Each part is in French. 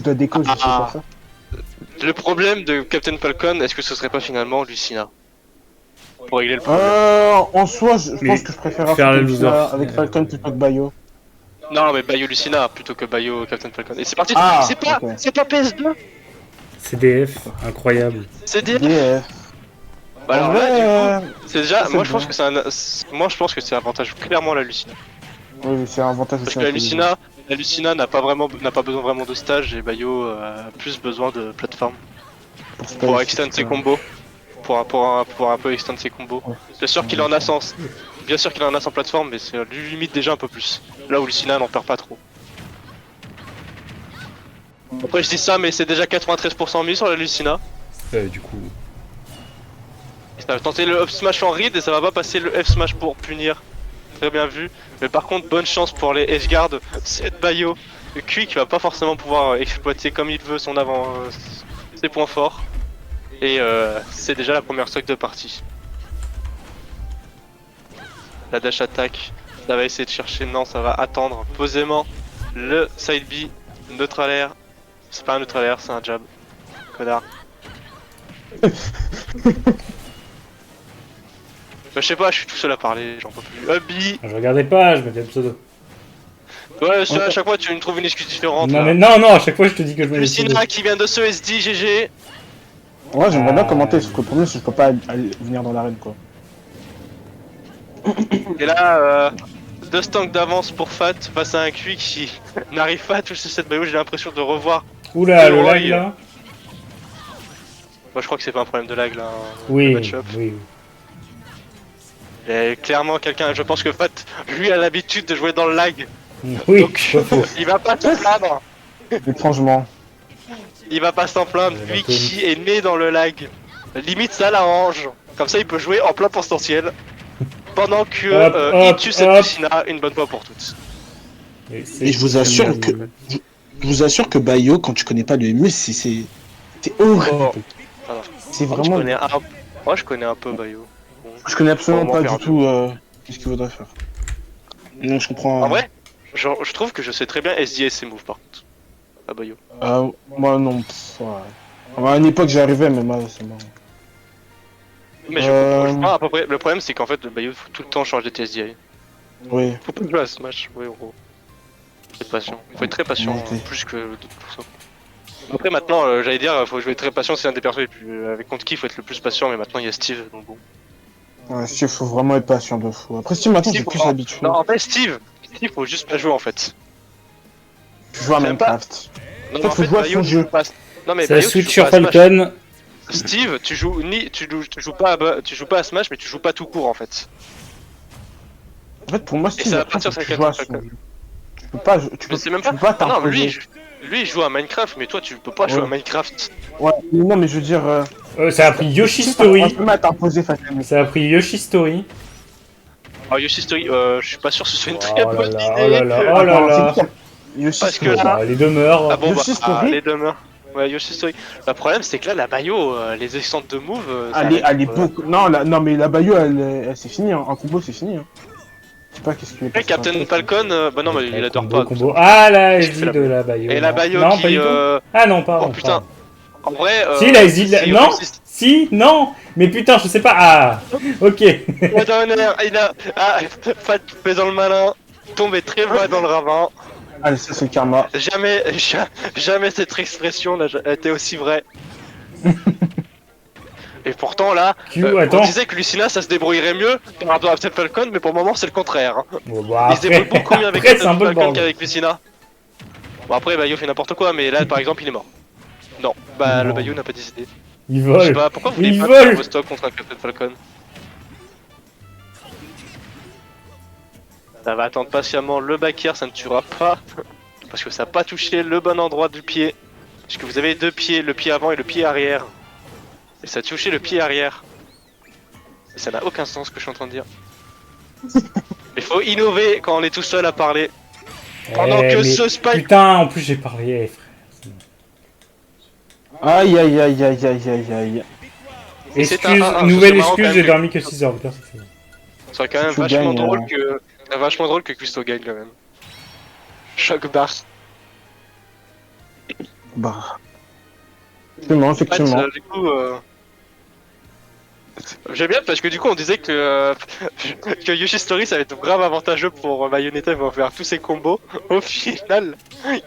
dois déco juste pour ça. Le problème de Captain Falcon, est-ce que ce serait pas finalement Lucina? Pour régler le problème. En soi, je pense que je préfère faire le Lucina loser. avec Falcon plutôt que Bayo. Non, mais Bayo Lucina plutôt que Bayo Captain Falcon. Et c'est parti. Ah, C'est pas PS2. CDF, incroyable. C'est DF. DF. Bah alors En là, vrai, du coup, c'est déjà. c'est Moi, je bon. pense que moi, je pense que c'est avantage clairement la Lucina. Oui, c'est un avantage Parce aussi. que la Lucina n'a pas besoin vraiment de stage et Bayo a plus besoin de plateforme pour extendre ses combos. Pour un peu extendre ses combos. Bien sûr qu'il en a sans. Bien sûr qu'il en a sans plateforme, mais c'est lui limite déjà un peu plus. Là où Lucina n'en perd pas trop. Après je dis ça, mais c'est déjà 93% mis sur la Lucina. Du coup... Ça va tenter le up smash en read et ça va pas passer le F smash pour punir. Très bien vu. Mais par contre, bonne chance pour les edgeguards. C'est Bayo. Le Quick va pas forcément pouvoir exploiter comme il veut ses points forts. Et c'est déjà la première stock de partie. La dash attack, ça va essayer de chercher, non, ça va attendre posément le side B, neutral air. C'est pas un neutral air, c'est un jab. Connard. Je sais pas, je suis tout seul à parler, j'en peux plus. B. Je regardais pas, je mettais le pseudo. Ouais, à chaque fois tu me trouves une excuse différente. Non, là. mais non, à chaque fois je te dis que je mets le pseudo. Lucina qui vient de ce SD, GG. Ouais, j'aimerais bien commenter, sauf que le problème, c'est que je peux pas venir dans l'arène, quoi. Et là, 2 stunks d'avance pour Fat face à un Q qui n'arrive pas à toucher cette Bayo, j'ai l'impression de revoir. Oula, le lag là. Moi je crois que c'est pas un problème de lag là. Oui, le match-up. oui. Et clairement quelqu'un, je pense que Fat, lui a l'habitude de jouer dans le lag. Oui, Donc pas faux. il va pas s'en plaindre. Étrangement. Il va pas s'en plaindre, lui qui est né dans le lag. Limite ça l'arrange. Comme ça il peut jouer en plein potentiel. Pendant que il tue cette Lucina une bonne fois pour toutes. Et je vous assure que Bayo, quand tu connais pas le MU, c'est horrible. C'est Moi je connais un peu Bayo. Bon. Je connais absolument pas du tout ce qu'il voudrait faire. Non, je comprends. En vrai, je trouve que je sais très bien SDS ses moves par contre. À Bayo. Moi non. À une époque j'y arrivais, mais moi c'est bon. Mais je comprends à peu près. Le problème c'est qu'en fait le Bayo faut tout le temps changer de TSDI. Oui. Faut pas jouer à Smash, oui en gros. Faut être patient. Faut être très patient, plus que tout ça. Après maintenant, j'allais dire, faut jouer très patient, c'est un des persos les plus... avec contre qui faut être le plus patient, mais maintenant il y a Steve, donc bon. Ouais, Steve, faut vraiment être patient de fou. Après Steve, maintenant j'ai plus l'habitude. Non, en fait Steve, faut juste pas jouer en fait. Tu joues à Minecraft. Non, en fait, faut jouer à son jeu. Non mais Ça Bayo, switch sur Falcon. Steve, tu joues pas à Smash, mais tu joues pas tout court en fait. En fait, pour moi, Steve, ça va partir sur tu joues à son jeu. Tu peux pas non, lui, t'imposer. lui il joue à Minecraft, mais toi tu peux pas jouer à Minecraft. Ouais, non, mais je veux dire. Ça a pris Yoshi Story. On peut pas t'imposer facilement. Ça a pris Yoshi Story. Oh, Yoshi Story, je suis pas sûr que ce soit une très bonne idée. Oh là là, oh là là. Parce que là, les demeures. Ah bon, Yoshi Story. les demeures. Ouais, Yoshi Story. Le problème c'est que là, la Bayo, les extentes de move. Elle est beaucoup. Non, mais la Bayo, elle c'est fini. En combo, c'est fini. Je sais pas qu'est-ce qu'il est. Captain Falcon, bah non, mais il adore pas. Combo. Ah la SD de la Bayo. Et la Bayo non, qui. pas du tout. Ah non, pardon. Oh putain. En vrai. Si, la SD. Non. Si, non. Mais putain, je sais pas. Ah. Ok. Il a. Ah, Fat fait dans le malin. Tombé très bas dans le ravin. Allez, ça c'est le karma. Jamais cette expression n'a été aussi vraie. Et pourtant là, on disait que Lucina ça se débrouillerait mieux par rapport à Captain Falcon, mais pour le moment c'est le contraire. Bon, bah, il se débrouille beaucoup mieux avec Captain Falcon bon qu'avec Lucina. Bon après Bayo fait n'importe quoi, mais là par exemple il est mort. Non, bah non. Le Bayo n'a pas décidé. Il vole. Je sais pas, pourquoi vous voulez pas faire stock contre un Captain Falcon? Ça va attendre patiemment le back air, ça ne tuera pas. Parce que ça n'a pas touché le bon endroit du pied. Parce que vous avez deux pieds, le pied avant et le pied arrière. Et ça a touché le pied arrière. Et ça n'a aucun sens ce que je suis en train de dire. Il faut innover quand on est tout seul à parler. Pendant que ce spike... Putain, en plus j'ai parlé, frère. Aïe aïe aïe aïe aïe aïe aïe. Excuse, nouvelle excuse, j'ai dormi que 6 heures, putain, c'est ça serait quand même vachement drôle que... Vachement drôle que Custo gagne quand même. Choc bar. Bah. Effectivement, En fait, effectivement. du coup, j'aime bien parce que du coup on disait que Yoshi Story ça va être grave avantageux pour Bayonetta, il va faire tous ses combos. Au final,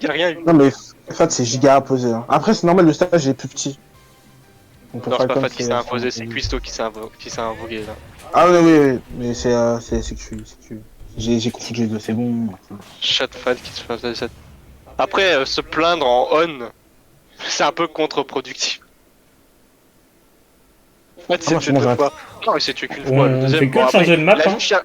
y a rien eu. Non, mais en fait, c'est giga imposé. Hein. Après, c'est normal, le stage est plus petit. Donc, pour Non, c'est pas Falcon, Fat qui s'est imposé, c'est Cuisto qui s'est invoqué là. Ah, oui, oui, oui. Mais c'est que j'ai confondu les deux, c'est bon. Chat Fat qui se fait ça. Après, se plaindre en on, c'est un peu contre-productif. En fait, Ah, moi, c'est je tué mange deux un- fois. Non, il s'est tué qu'une On fois. Le fait deuxième, que bon, après, changer de map, il a hein. juste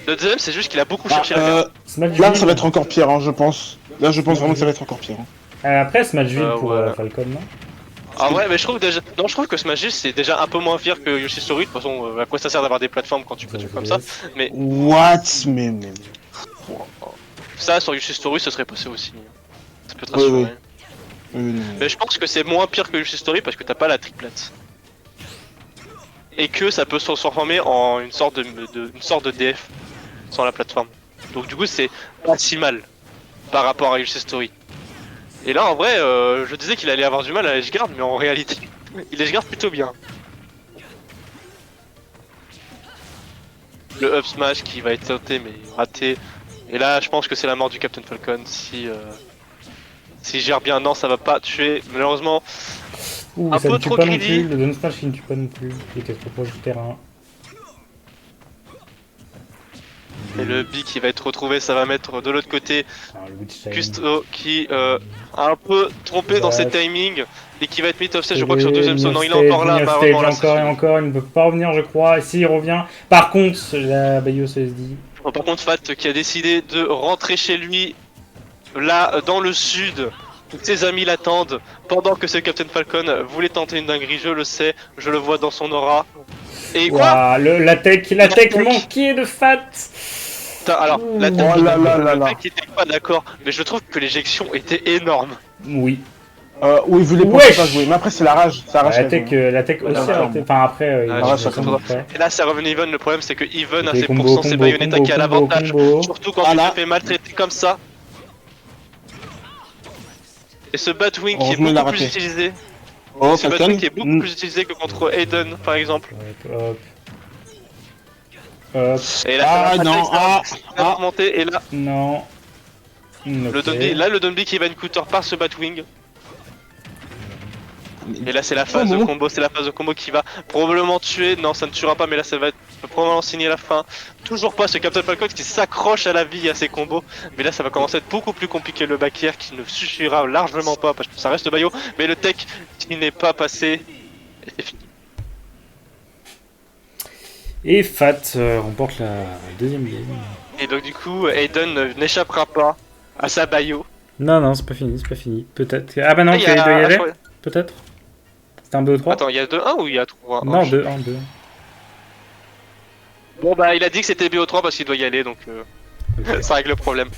Le deuxième, c'est juste qu'il a beaucoup Ah, cherché la carte. Smash là, Ville. ça va être encore pire, hein, je pense. Là, je pense vraiment que ça va être encore pire. Hein. Après, Smash Ville pour ouais. Falcon, non? En vrai, mais je trouve déjà. Non, je trouve que Smash Bros, c'est déjà un peu moins pire que Yoshi Story. De toute façon, à quoi ça sert d'avoir des plateformes quand tu peux tuer comme ça? What? Mais... Ça, sur Yoshi Story, ce serait passé aussi. Ça peut te Oui, rassurer. oui. Oui, non. Mais je pense que c'est moins pire que Yoshi Story parce que t'as pas la triplette. Et que ça peut se transformer en une sorte de DF sans la plateforme. Donc du coup, c'est pas si mal par rapport à Yoshi Story. Et là, en vrai, je disais qu'il allait avoir du mal à Edgeguard, mais en réalité, il Edgeguard plutôt bien. Le up smash qui va être tenté mais raté. Et là, je pense que c'est la mort du Captain Falcon si s'il gère bien. Non, ça va pas tuer. Malheureusement, Ouh, un ça peu ne tue trop pas non greedy. plus. Le Down Smash il ne tue pas non plus. Il était trop proche du terrain. et le B qui va être retrouvé, ça va mettre de l'autre côté Ah, le Witch Time. Custo qui a un peu trompé dans ses timings et qui va être mis offset. Je crois que sur deuxième saut, non, il est encore là. Malheureusement, là, encore et encore, il ne peut pas revenir, je crois. Et s'il revient, par contre, la Bayo se dit. Par contre, Fat qui a décidé de rentrer chez lui, là, dans le sud. Tous ses amis l'attendent, pendant que ce Captain Falcon voulait tenter une dinguerie, je le sais, je le vois dans son aura. Et quoi? Ouah, la tech manquée de Fat. Putain, alors, la Oh tête, là là là le là. mec était pas d'accord, mais je trouve que l'éjection était énorme. Oui. Oui, vu les points, Wesh. c'est pas joué. Mais après, c'est la rage. Ça arrache La la tech, vie, hein. la tech aussi, d'accord. enfin après, il Ah, a ouais, fait ça son compte. après. Et là, c'est revenu Even, le problème c'est que Even a Ok, ses combo, pourcents, c'est combo, Bayonetta combo, qui a combo, l'avantage, combo. surtout quand Ah tu là. te fais maltraiter comme ça. Et ce Batwing qui est Heureusement, il a beaucoup plus raté. utilisé. Oh, Ce Falcon. Batwing qui est beaucoup plus utilisé que contre Aiden par exemple. Ouais, hop. Hop, Et là, Ah, ça va non, ça va remonter, et là, non. le Ok. Dumby, là, le Dumby qui va une cutter par ce Batwing. Et là, c'est la phase de bon. combo, c'est la phase de combo qui va probablement tuer. Non, ça ne tuera pas, mais là, ça va probablement signer la fin. Toujours pas ce Captain Falcon qui s'accroche à la vie et à ses combos. Mais là, ça va commencer à être beaucoup plus compliqué. Le back air qui ne suffira largement pas parce que ça reste Bayo. Mais le tech qui n'est pas passé, et c'est fini. Et Fat remporte la deuxième game. Et donc, du coup, Aiden n'échappera pas à sa Bayo. Non, non, c'est pas fini, c'est pas fini. Peut-être. Ah bah non, Ah, il doit y je aller. crois- Peut-être. C'était un 2-3. Attends, il y a 2-1 ou il y a 3? Non, 2-1, 2. Bon, bah, il a dit que c'était BO3 parce qu'il doit y aller, donc ça règle le problème.